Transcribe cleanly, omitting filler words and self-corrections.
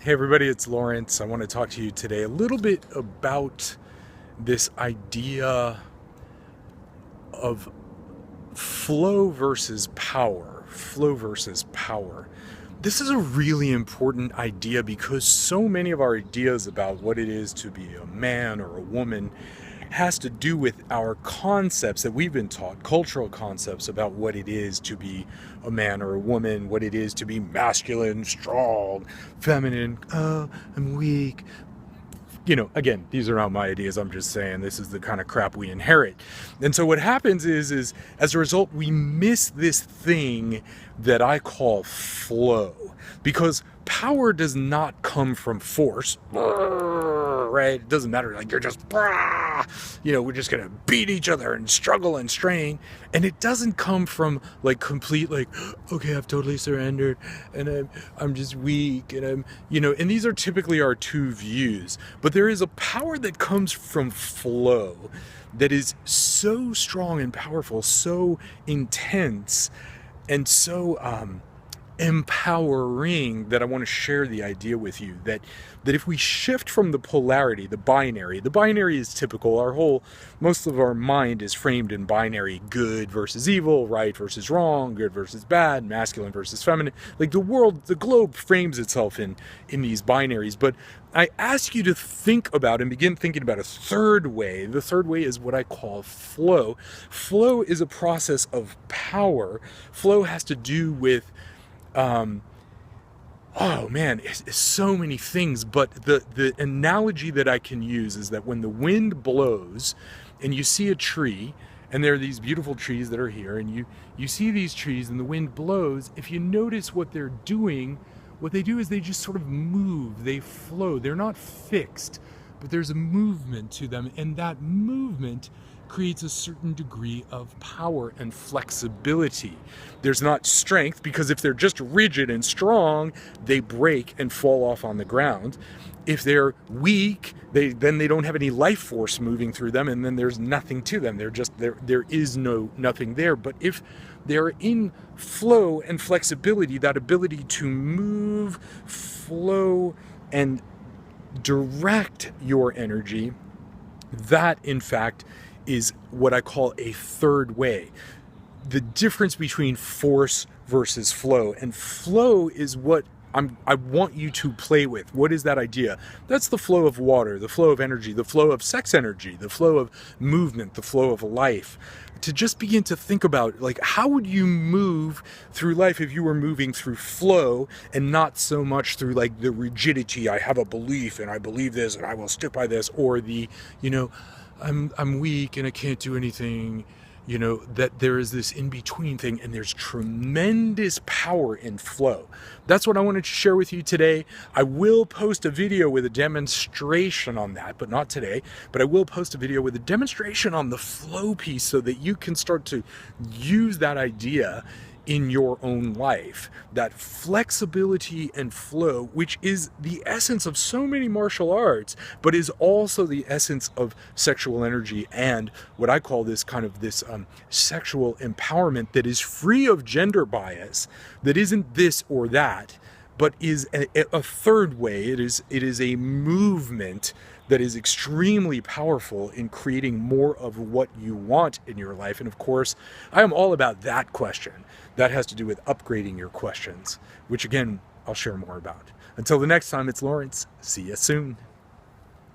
Hey everybody, it's Lawrence. I want to talk to you today a little bit about this idea of flow versus power. Flow versus power. This is a really important idea because so many of our ideas about what it is to be a man or a woman has to do with our concepts that we've been taught, cultural concepts about what it is to be a man or a woman, what it is to be masculine, strong, feminine, I'm weak. Again, these are not my ideas. I'm just saying this is the kind of crap we inherit. And so what happens is as a result, we miss this thing that I call flow, because power does not come from force, right? It doesn't matter. Like you're just, we're just going to beat each other and struggle and strain. And it doesn't come from like complete, like, okay, I've totally surrendered and I'm just weak. And and these are typically our two views, but there is a power that comes from flow that is so strong and powerful, so intense, and so empowering, that I want to share the idea with you that if we shift from the polarity, the binary is typical. Most of our mind is framed in binary: good versus evil, right versus wrong, good versus bad, masculine versus feminine. Like the globe frames itself in these binaries. But I ask you to think about and begin thinking about a third way. The third way is what I call flow. Flow is a process of power. Flow has to do with oh man, it's so many things. But the analogy that I can use is that when the wind blows and you see a tree, and there are these beautiful trees that are here, and you see these trees and the wind blows, if you notice what they're doing, what they do is they just sort of move, they flow. They're not fixed, but there's a movement to them, and that movement creates a certain degree of power and flexibility. There's not strength, because if they're just rigid and strong, they break and fall off on the ground. If they're weak, then they don't have any life force moving through them, and then there's nothing to them. There is nothing there. But if they're in flow and flexibility, that ability to move, flow, and direct your energy, that in fact is what I call a third way. The difference between force versus flow. And flow is what I want you to play with. What is that idea? That's the flow of water, the flow of energy, the flow of sex energy, the flow of movement, the flow of life. To just begin to think about, like, how would you move through life if you were moving through flow and not so much through like the rigidity, I have a belief and I believe this and I will stick by this, or the, I'm weak and I can't do anything. That there is this in between thing, and there's tremendous power in flow. That's what I wanted to share with you today. I will post a video with a demonstration on that, but not today. But I will post a video with a demonstration on the flow piece so that you can start to use that idea in your own life. That flexibility and flow, which is the essence of so many martial arts, but is also the essence of sexual energy and what I call this sexual empowerment that is free of gender bias, that isn't this or that, but is a third way. It is a movement that is extremely powerful in creating more of what you want in your life. And of course, I am all about that question. That has to do with upgrading your questions, which again, I'll share more about. Until the next time, it's Lawrence. See you soon.